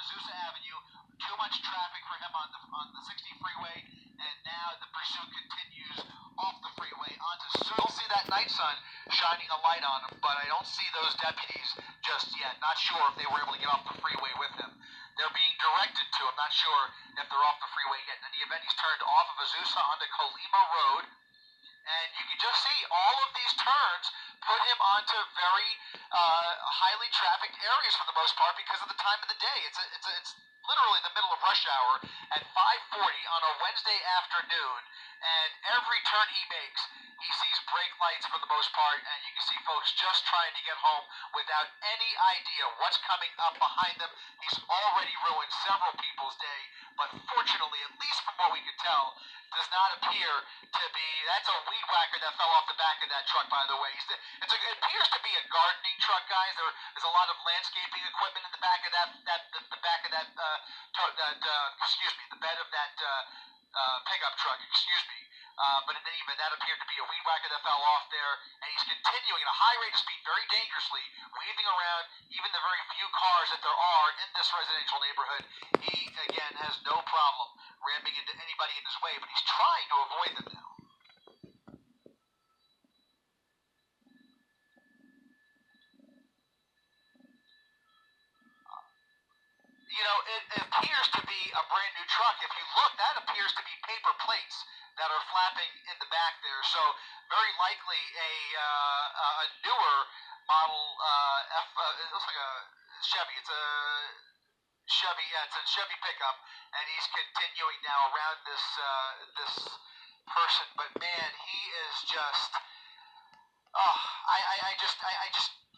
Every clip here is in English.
Azusa Avenue. Too much traffic for him on the 60 freeway, and now the pursuit continues off the freeway onto. Still see that night sun shining a light on him, but I don't see those deputies just yet. Not sure if they were able to get off the freeway with him. They're being directed to. I'm not sure if they're off the freeway yet. In any event, he's turned off of Azusa onto Colima Road. And you can just see all of these turns put him onto very highly trafficked areas for the most part because of the time of the day. It's literally the middle of rush hour at 5:40 on a Wednesday afternoon, and every turn he makes, he sees brake lights for the most part, and you can see folks just trying to get home without any idea what's coming up behind them. He's already ruined several people's day, but fortunately, at least from what we can tell, does not appear to be. That's a weed whacker that fell off the back of that truck, by the way. It appears to be a gardening truck, guys. There's a lot of landscaping equipment in the back of the bed of that pickup truck. Excuse me. But in any event, that appeared to be a weed whacker that fell off there, and he's continuing at a high rate of speed, very dangerously, weaving around even the very few cars that there are in this residential neighborhood. He, again, has no problem ramming into anybody in his way, but he's trying to avoid them now. You know, it appears to be a brand new truck. If you look, that appears to be paper plates that are flapping in the back there. So very likely a newer model it looks like a Chevy. It's a Chevy, yeah, it's a Chevy pickup, and he's continuing now around this person. But man, he is just, I just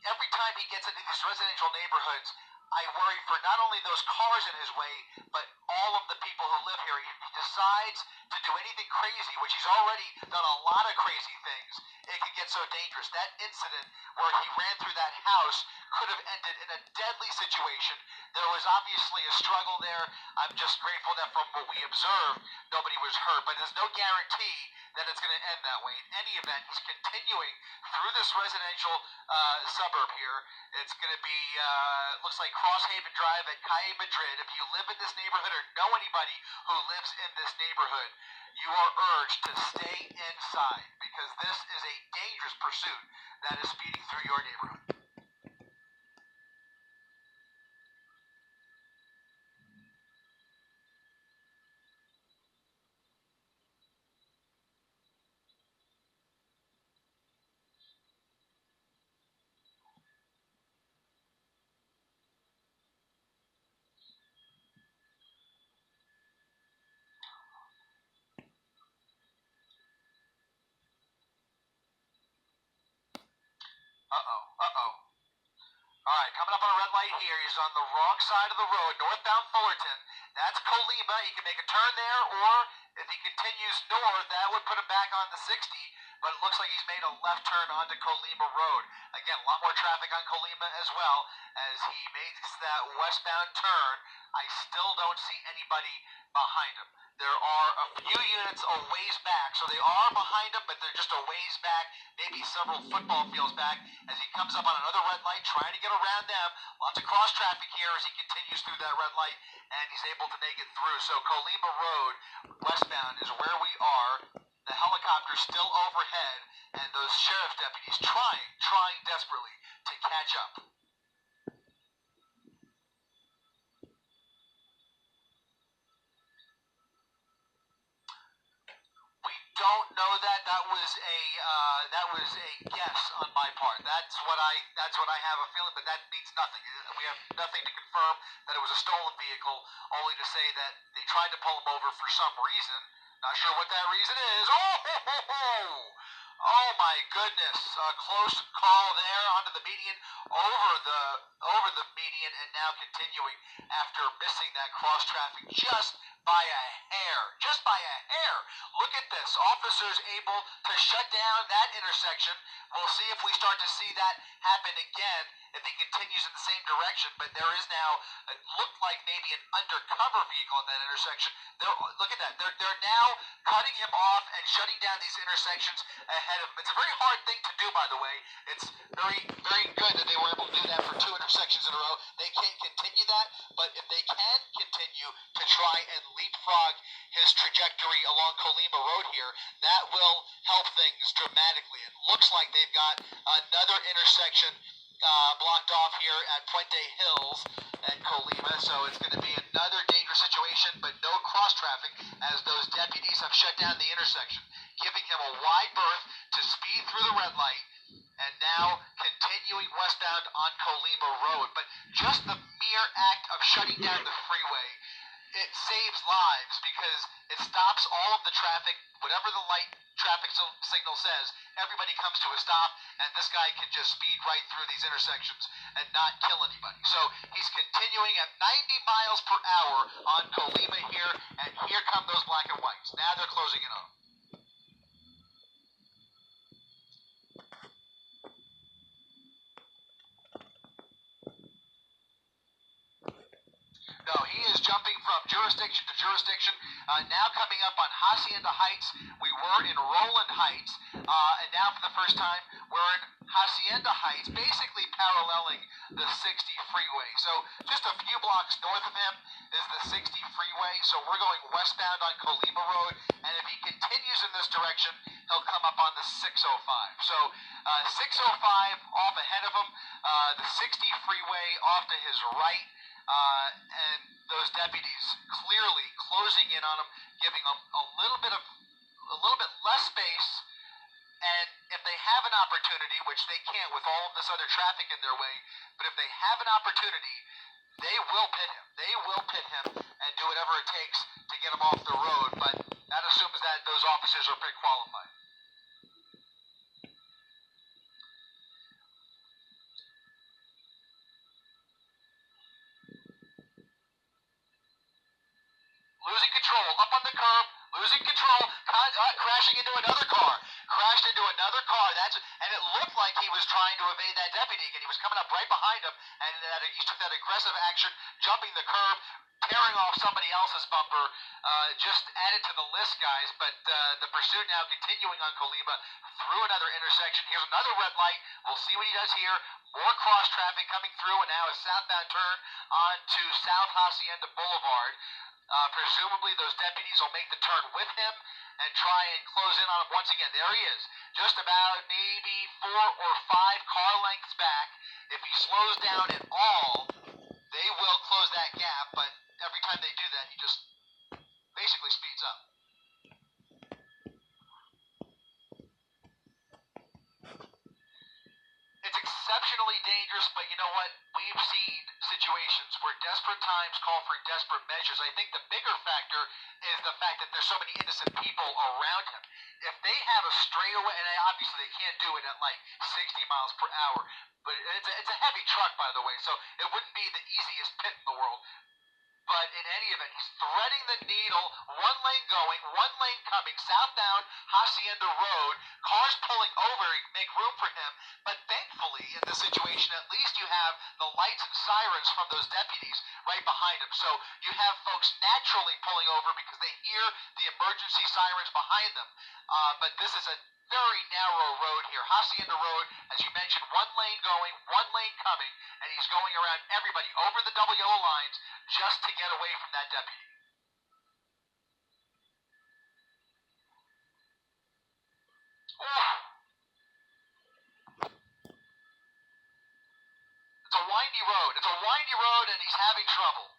every time he gets into these residential neighborhoods, I worry for not only those cars in his way, but all of the people who live here. If he decides to do anything crazy, which he's already done a lot of crazy things, it could get so dangerous. That incident where he ran through that house could have ended in a deadly situation. There was obviously a struggle there. I'm just grateful that from what we observed, nobody was hurt, but there's no guarantee that it's going to end that way. In any event, he's continuing through this residential suburb here. It's going to be, looks like Crosshaven Drive at Calle Madrid. If you live in this neighborhood or know anybody who lives in this neighborhood, you are urged to stay inside because this is a dangerous pursuit that is speeding through your neighborhood. All right, coming up on a red light here. He's on the wrong side of the road, northbound Fullerton. That's Colima. He can make a turn there, or if he continues north, that would put him back on the 60. But it looks like he's made a left turn onto Colima Road. Again, a lot more traffic on Colima as well as he makes that westbound turn. I still don't see anybody behind him. There are a few units a ways back, so they are behind him, but they're just a ways back, maybe several football fields back, as he comes up on another red light, trying to get around them. Lots of cross traffic here as he continues through that red light, and he's able to make it through. So Colima Road, westbound, is where we are. The helicopter's still overhead, and those sheriff deputies trying desperately to catch up. Don't know that. That was a guess on my part. That's what I have a feeling, but that means nothing. We have nothing to confirm that it was a stolen vehicle, only to say that they tried to pull him over for some reason. Not sure what that reason is. Oh my goodness. A close call there onto the median, over the median, and now continuing after missing that cross traffic just by a hair. Just by a hair. Look at this. Officers able to shut down that intersection. We'll see if we start to see that happen again if he continues in the same direction. But there is now, it looked like maybe an undercover vehicle in that intersection. Look at that. They're now cutting him off and shutting down these intersections ahead of him. It's a very hard thing to do, by the way. It's very, very good that they were able to do that for two intersections in a row. They can't continue that, but if they can continue to try and leapfrog his trajectory along Colima Road here, that will help things dramatically. It looks like they've got another intersection blocked off here at Puente Hills at Colima, so it's going to be another dangerous situation, but no cross traffic as those deputies have shut down the intersection, giving him a wide berth to speed through the red light, and now continuing westbound on Colima Road. But just the mere act of shutting down the freeway, it saves lives because it stops all of the traffic. Whatever the light traffic signal says, everybody comes to a stop, and this guy can just speed right through these intersections and not kill anybody. So he's continuing at 90 miles per hour on Colima here, and here come those black and whites. Now they're closing it on. No, he is jumping from jurisdiction to jurisdiction. Now coming up on Hacienda Heights. We were in Roland Heights, and now for the first time, we're in Hacienda Heights, basically paralleling the 60 freeway. So just a few blocks north of him is the 60 freeway. So we're going westbound on Colima Road, and if he continues in this direction, he'll come up on the 605. So 605 off ahead of him, the 60 freeway off to his right. And those deputies clearly closing in on him, giving him a little bit less space. And if they have an opportunity, which they can't with all of this other traffic in their way, but if they have an opportunity, they will pit him. They will pit him and do whatever it takes to get him off the road. But that assumes that those officers are pretty qualified. Losing control, up on the curb, losing control, crashing into another car. Crashed into another car. And it looked like he was trying to evade that deputy, and he was coming up right behind him, and he took that aggressive action, jumping the curb, tearing off somebody else's bumper. Just added to the list, guys. But the pursuit now continuing on Colima through another intersection. Here's another red light. We'll see what he does here. More cross traffic coming through, and now a southbound turn onto South Hacienda Boulevard. Presumably those deputies will make the turn with him and try and close in on him once again. There he is, just about maybe 4 or 5 car lengths back. If he slows down at all, they will close that gap, but every time they do that, he just basically speeds up. It's exceptionally dangerous, but you know what? We've seen situations where desperate times call for desperate measures. I think the bigger factor is the fact that there's so many innocent people around him. If they have a straightaway, and obviously they can't do it at like 60 miles per hour, but it's a heavy truck, by the way, so it wouldn't be the easiest pit in the world. But in any event, he's threading the needle, one lane going, one lane coming, southbound Hacienda Road, cars pulling over, make room for him. But thankfully, in this situation, at least you have the lights and sirens from those deputies right behind him. So you have folks naturally pulling over because they hear the emergency sirens behind them. But this is a very narrow road here. Hacienda Road, as you mentioned, one lane going, one lane coming, and he's going around everybody over the double yellow lines just to get away from that deputy. It's a windy road. It's a windy road, and he's having trouble.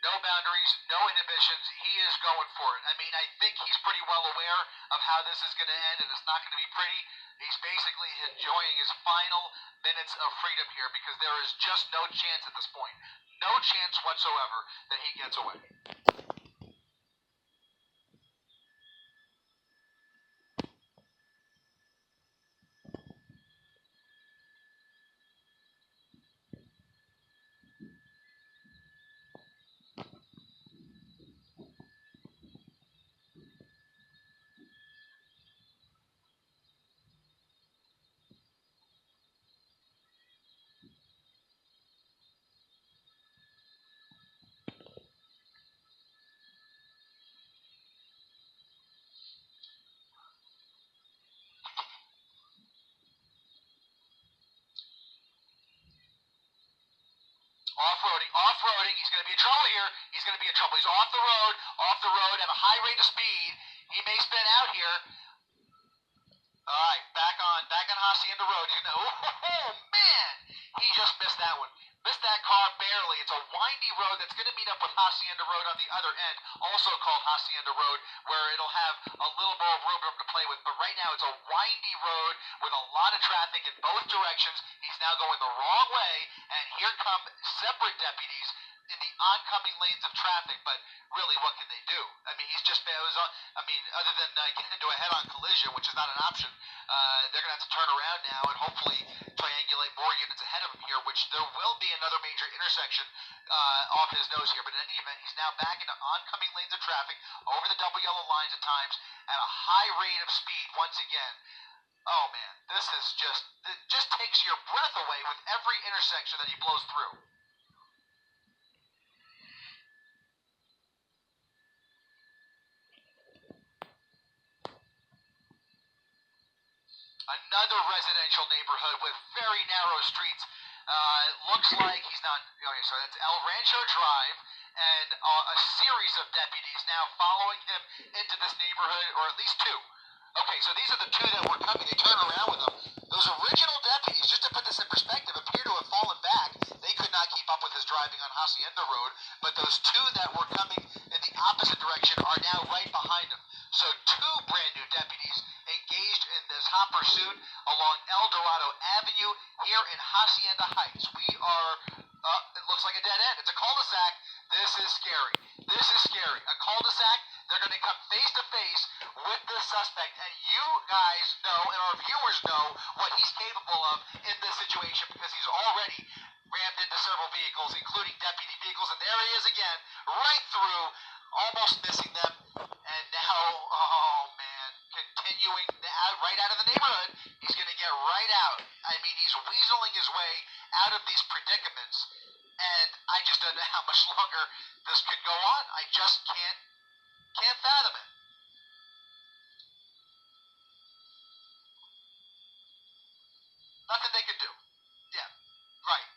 No boundaries, no inhibitions. He is going for it. I mean, I think he's pretty well aware of how this is going to end, and it's not going to be pretty. He's basically enjoying his final minutes of freedom here because there is just no chance at this point, no chance whatsoever that he gets away. turning. He's going to be in trouble here. He's going to be in trouble. He's off the road at a high rate of speed. He may spin out here. All right, back on Hacienda Road. Oh, man, he just missed that one. Missed that car barely. It's a windy road that's going to meet up with Hacienda Road on the other end, also called Hacienda Road, where it'll have a little more room to play with. But right now, it's a windy road with a lot of traffic in both directions. He's now going the wrong way, and here come separate deputies in the oncoming lanes of traffic. But really, what can they do? I mean, other than getting into a head-on collision, which is not an option, they're going to have to turn around now and hopefully triangulate more units ahead of him here, which there will be another major intersection off his nose here. But in any event, he's now back into oncoming lanes of traffic over the double yellow lines at times at a high rate of speed once again. Oh, man, it just takes your breath away with every intersection that he blows through. Another residential neighborhood with very narrow streets. Looks like he's not. Okay, so that's El Rancho Drive, and a series of deputies now following him into this neighborhood, or at least two. Okay, so these are the two that were coming. They turn around with them. Those original deputies, just to put this in perspective, appear to have fallen back. They could not keep up with his driving on Hacienda Road, but those two that were coming in the opposite direction are now right behind him. So two brand new deputies engaged in this hot pursuit along El Dorado Avenue here in Hacienda Heights. It looks like a dead end. It's a cul-de-sac. This is scary. A cul-de-sac, they're going to come face to face with the suspect. And you guys know, and our viewers know, what he's capable of in this situation, because he's already rammed into several vehicles, including deputy vehicles. And there he is again, right through, almost missing them. And now, oh man, continuing right out of the neighborhood. He's going to get right out. I mean, he's weaseling his way out of these predicaments. And I just don't know how much longer this could go on. I just can't fathom it. Nothing they could do. Yeah, right.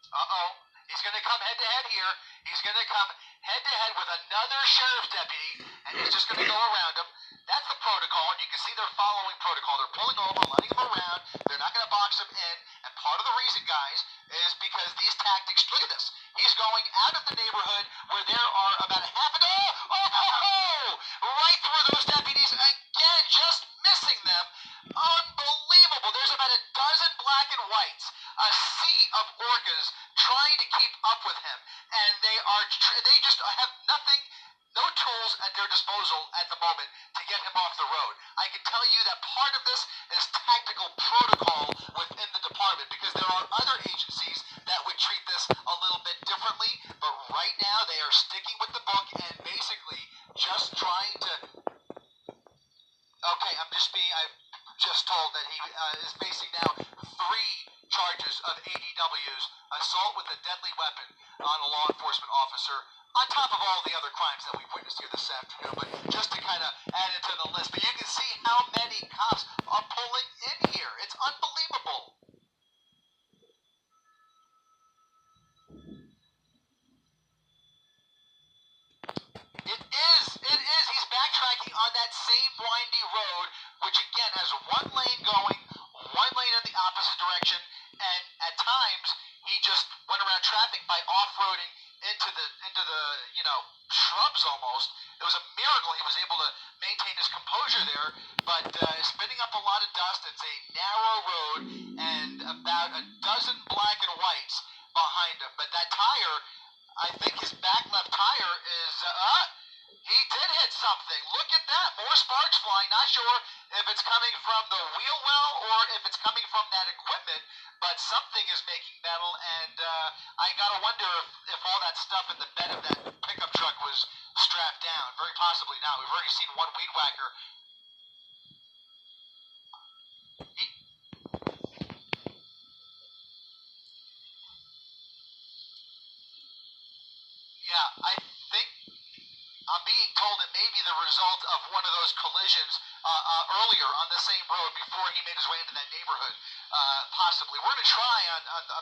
Uh-oh. He's going to come head-to-head here. He's going to come head-to-head with another sheriff's deputy, and he's just going to go around him. That's the protocol, and you can see they're following protocol. They're pulling over, letting him around. They're not going to box him in. And part of the reason, guys, is because these tactics, look at this. He's going out of the neighborhood where there are about a half a dozen. Right through those deputies again, just missing them. Unbelievable. There's about a dozen black and whites, a sea of orcas trying to keep up with him, and they just have nothing, no tools at their disposal at the moment to get him off the road. I can tell you that part of this is tactical protocol within the department, because there are other agencies that would treat this a little bit differently, but right now they are sticking with the book and basically just trying to. Okay, I'm just told that he is facing now 3 charges of ADWs, assault with a deadly weapon on a law enforcement officer, on top of all the other crimes that we've witnessed here this afternoon. But just to kind of add it to the list, but you can see how many cops are pulling in here. It's unbelievable. It is. He's backtracking on that same windy road, which again has one lane going, one lane in the opposite direction, and at times he just went around traffic by off-roading into the shrubs almost. It was a miracle he was able to maintain his composure there, but spinning up a lot of dust. It's a narrow road and about a dozen black and whites behind him. But that tire, I think his back left tire is, he did hit something. Look at that. More sparks flying. Not sure if it's coming from the wheel well or if it's coming from that equipment, but something is making metal, and I gotta wonder if all that stuff in the bed of that pickup truck was strapped down. Very possibly not. We've already seen one weed whacker. Yeah, I think I'm being told it may be the result of one of those collisions earlier on the same road before he made his way into that neighborhood, possibly. We're going to try,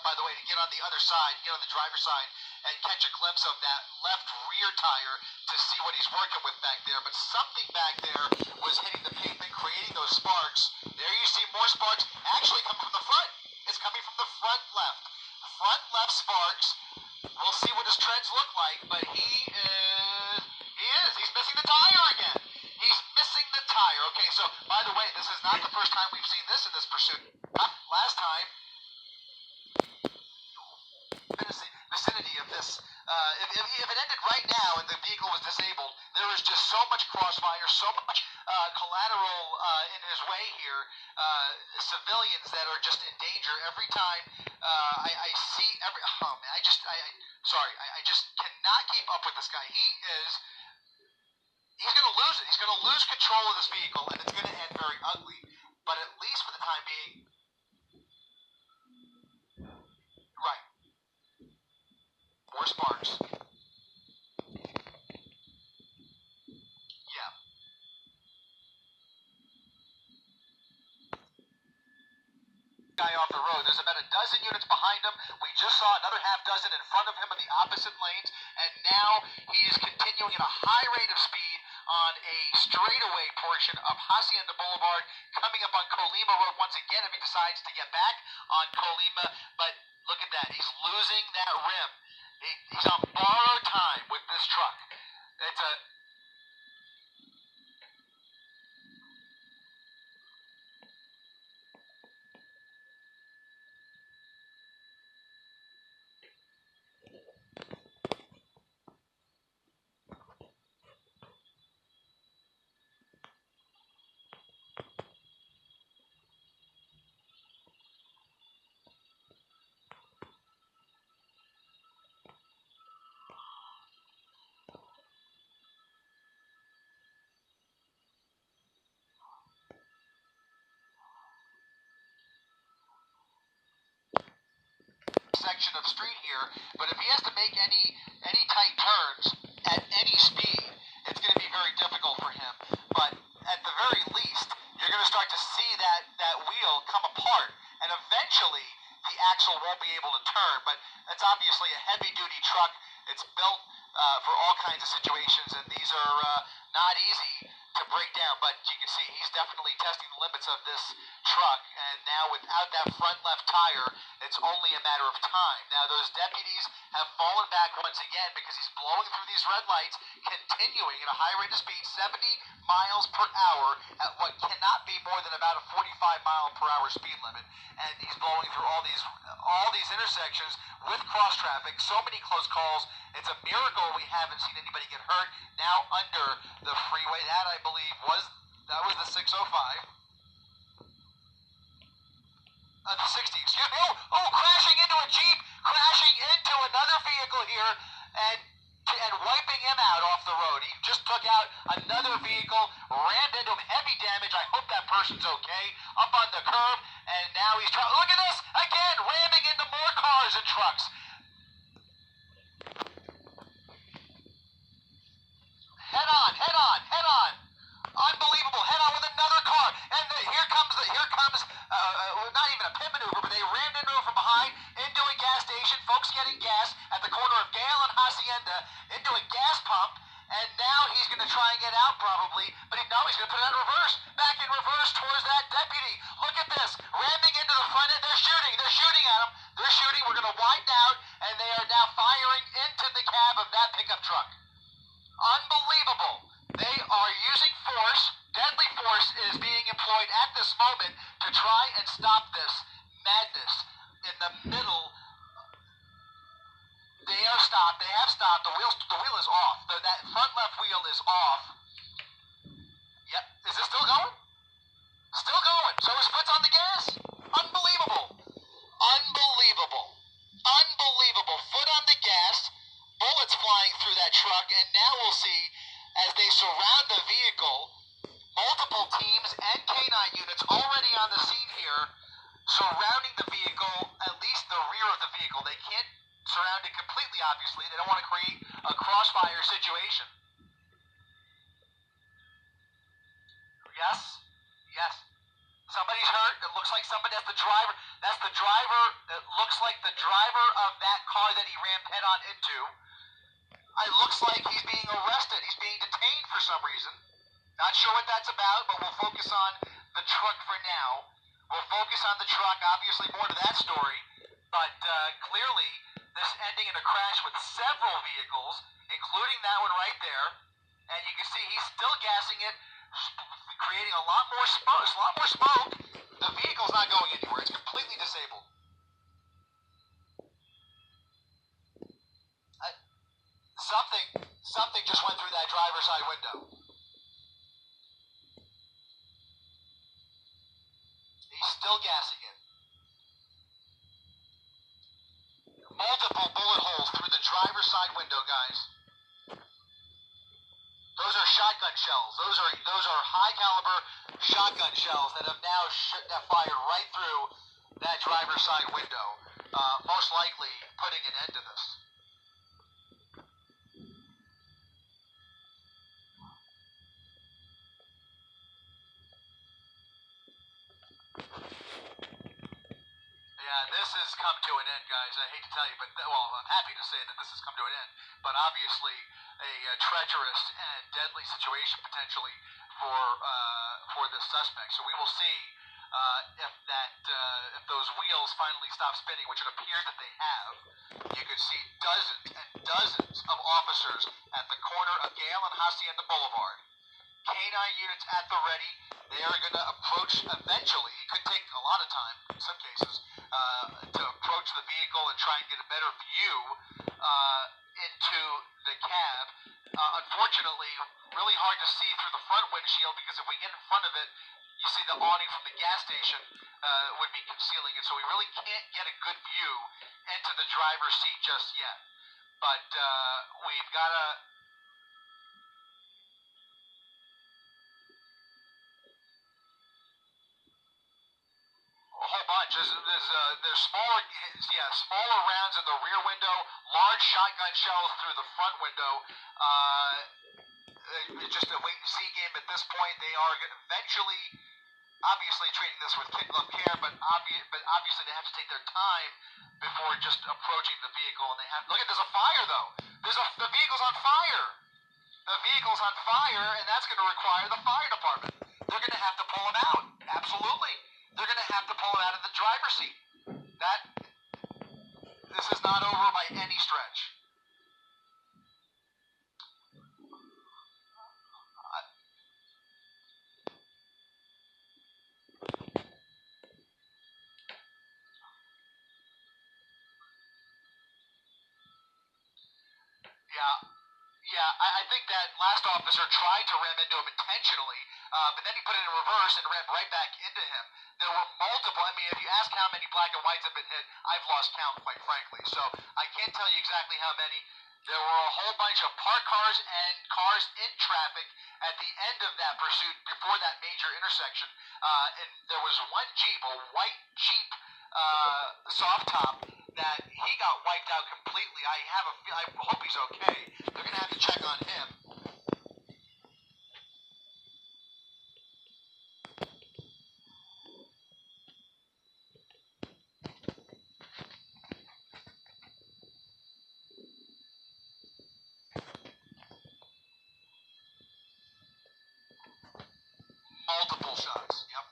by the way, to get on the other side, get on the driver's side, and catch a glimpse of that left rear tire to see what he's working with back there. But something back there was hitting the pavement, creating those sparks. There you see more sparks actually coming from the front. It's coming from the front left. Front left sparks. We'll see what his treads look like, but he's missing the tire again. He's missing the tire. Okay, so by the way, this is not the first time we've seen this in this pursuit. Last time, vicinity of this, if it ended right now and the vehicle was disabled, there is just so much crossfire, so much collateral in his way here, civilians that are just in danger every time I see every, oh man, I just cannot keep up with this guy. He's going to lose it. He's going to lose control of this vehicle, and it's going to end very ugly. But at least for the time being, right, more sparks. Yeah. Guy off the road. There's about a dozen units behind him. We just saw another half dozen in front of him in the opposite lanes, and now he is continuing at a high rate of speed on a straightaway portion of Hacienda Boulevard, coming up on Colima Road once again if he decides to get back on Colima. But look at that. He's losing that rim. He's on borrowed time with this truck. It's a section of street here, but if he has to make any tight turns at any speed, it's going to be very difficult for him. But at the very least, you're going to start to see that wheel come apart, and eventually the axle won't be able to turn. But it's obviously a heavy-duty truck. It's built for all kinds of situations, and these are not easy to break down. But you can see he's definitely testing the limits of this truck, and now without that front left tire, it's only a matter of time. Now those deputies have fallen back once again because he's blowing through these red lights, continuing at a high rate of speed, 70 miles per hour at what cannot be more than about a 45-mile-per-hour speed limit. And he's blowing through all these intersections with cross traffic, so many close calls. It's a miracle we haven't seen anybody get hurt. Now under the freeway, that I believe was the 605. The 60, excuse me. Oh, crashing into a Jeep, crashing into another vehicle here, and wiping him out off the road. He just took out another vehicle, rammed into him, heavy damage. I hope that person's okay. Up on the curb, and now he's trying. Look at this again, ramming into more cars and trucks. Head on. Unbelievable. Head on with another car. And here comes not even a pit maneuver, but they rammed into him from behind, into a gas station. Folks getting gas at the corner of Gale and Hacienda, into a gas pump. And now he's going to try and get out probably, but he's going to put it in reverse. Back in reverse towards that deputy. Look at this. Ramming into the front end. They're shooting at him. They're shooting. We're going to widen out, and they are now firing into the cab of that pickup truck. Unbelievable. They are using force. Deadly force is being employed at this moment to try and stop this madness in the middle. They have stopped. The wheel is off. That front left wheel is off. Yep. Is it still going? Still going. So his foot's on the gas. Unbelievable. Foot on the gas. Bullets flying through that truck, and now we'll see as they surround the vehicle, multiple teams and K9 units already on the scene here, surrounding the vehicle, at least the rear of the vehicle. They can't surround it completely, obviously. They don't want to create a crossfire situation. Yes. Yes. Somebody's hurt. It looks like somebody, that's the driver. That's the driver. It looks like the driver of that car that he rammed head on into. It looks like he's being arrested. He's being detained for some reason. Not sure what that's about, but we'll focus on the truck for now. We'll focus on the truck, obviously more to that story, but clearly this ending in a crash with several vehicles, including that one right there, and you can see he's still gassing it, creating a lot more smoke. The vehicle's not going anywhere. It's completely disabled. Something just went through that driver's side window. He's still gassing it. Multiple bullet holes through the driver's side window, guys. Those are shotgun shells. Those are high caliber shotgun shells that have now fired right through that driver's side window, most likely putting an end to this. Yeah, this has come to an end, guys. I hate to tell you, but well, I'm happy to say that this has come to an end. But obviously, a treacherous and deadly situation potentially for this suspect. So we will see if those wheels finally stop spinning, which it appears that they have. You can see dozens and dozens of officers at the corner of Gale and Hacienda Boulevard. K-9 units at the ready. They are going to approach eventually. It could take a lot of time in some cases to approach the vehicle and try and get a better view into the cab. Unfortunately, really hard to see through the front windshield because if we get in front of it, you see the awning from the gas station would be concealing it. So we really can't get a good view into the driver's seat just yet. But we've got to... A whole bunch. There's smaller rounds in the rear window, large shotgun shells through the front window. It's just a wait-and-see game at this point. They are eventually, obviously, treating this with kid-glove care, but obviously they have to take their time before just approaching the vehicle. And they have look at there's a fire though. The vehicle's on fire. The vehicle's on fire, and that's going to require the fire department. They're going to have to pull him out. Absolutely. They're going to have to pull it out of the driver's seat. This is not over by any stretch. Yeah, I think that last officer tried to ram into him intentionally, but then he put it in reverse and ran right back into him. There were multiple, I mean, if you ask how many black and whites have been hit, I've lost count, quite frankly. So I can't tell you exactly how many. There were a whole bunch of parked cars and cars in traffic at the end of that pursuit before that major intersection. And there was one Jeep, a white Jeep soft top, that he got wiped out completely. I hope he's okay. They're going to have to check on him. Multiple shots. Yep.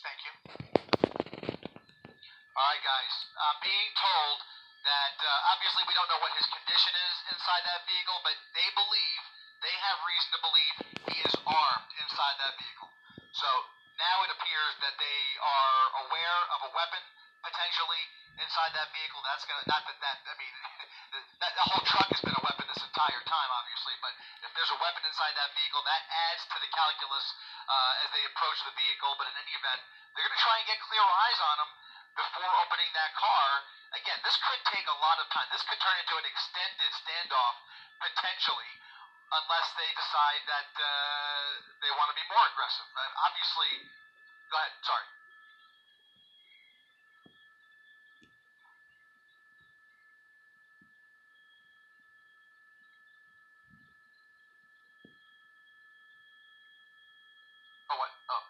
Thank you. All right, guys. I'm being told that obviously we don't know what his condition is inside that vehicle, but they have reason to believe he is armed inside that vehicle. So now it appears that they are aware of a weapon potentially inside that vehicle. That's gonna the whole truck has been a weapon this entire time, obviously. But if there's a weapon inside that that vehicle. That adds to the calculus as they approach the vehicle. But in any event, they're going to try and get clear eyes on him before opening that car. Again, this could take a lot of time. This could turn into an extended standoff, potentially, unless they decide that they want to be more aggressive. Obviously, go ahead, sorry. Oh, what? Oh.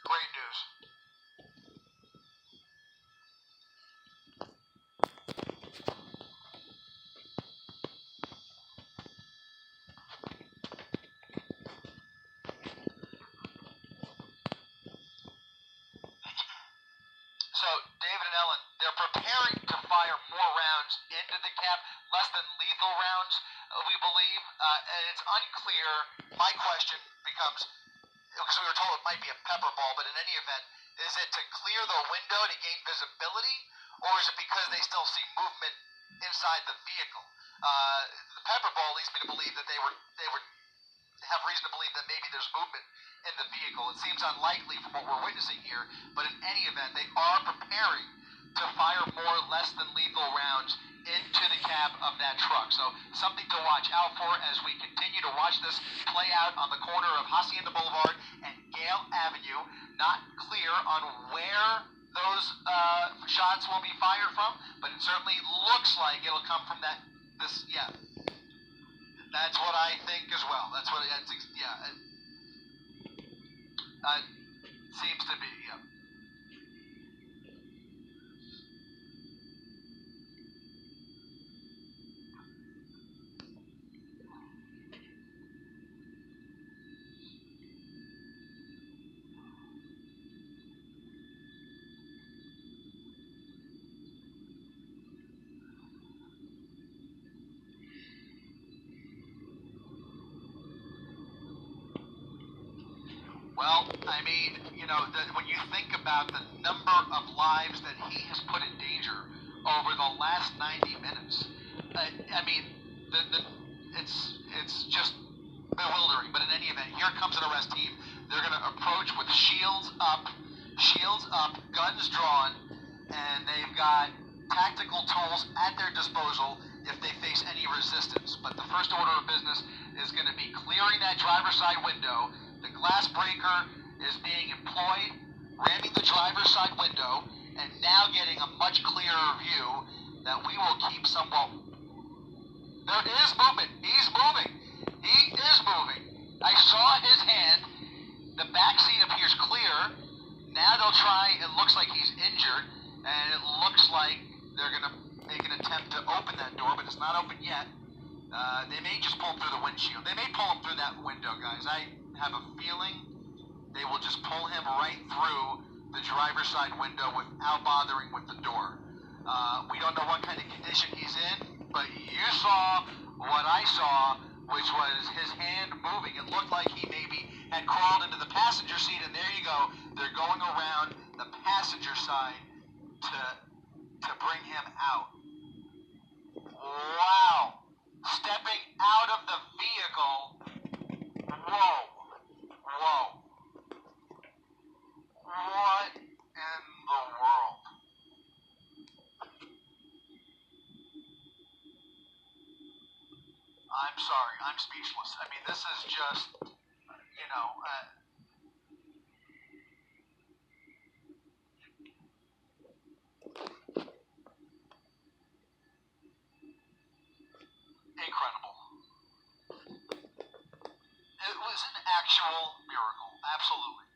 Great news. So, David and Ellen, they're preparing to fire more rounds into the cab, less than lethal rounds, we believe, and it's unclear. My question becomes, because we were told it might be a pepper ball, but in any event, is it to clear the window to gain visibility, or is it because they still see movement inside the vehicle? The pepper ball leads me to believe that they would have reason to believe that maybe there's movement in the vehicle. It seems unlikely from what we're witnessing here, but in any event, they are preparing to fire more less than lethal rounds into the cab of that truck. So something to watch out for as we continue to watch this play out on the corner of Hacienda Boulevard and Gale Avenue. Not clear on where those shots will be fired from, but it certainly looks like it'll come from yeah. That's what I think as well. Yeah. Seems to be, yeah. Well, I mean, when you think about the number of lives that he has put in danger over the last 90 minutes, I mean, it's just bewildering. But in any event, here comes an arrest team. They're going to approach with shields up, guns drawn, and they've got tactical tools at their disposal if they face any resistance. But the first order of business is going to be clearing that driver's side window. The glass breaker is being employed, ramming the driver's side window, and now getting a much clearer view that we will keep somewhat. There is movement. He's moving. He is moving. I saw his hand. The back seat appears clear. Now they'll try. It looks like he's injured, and it looks like they're going to make an attempt to open that door, but it's not open yet. They may just pull him through the windshield. They may pull him through that window, guys. I have a feeling they will just pull him right through the driver's side window without bothering with the door. We don't know what kind of condition he's in, but you saw what I saw, which was his hand moving. It looked like he maybe had crawled into the passenger seat, and there you go. They're going around the passenger side to bring him out. Wow. Stepping out of the vehicle. Whoa. Whoa. What in the world? I'm sorry. I'm speechless. I mean, this is just, incredible. It was an actual miracle. Absolutely.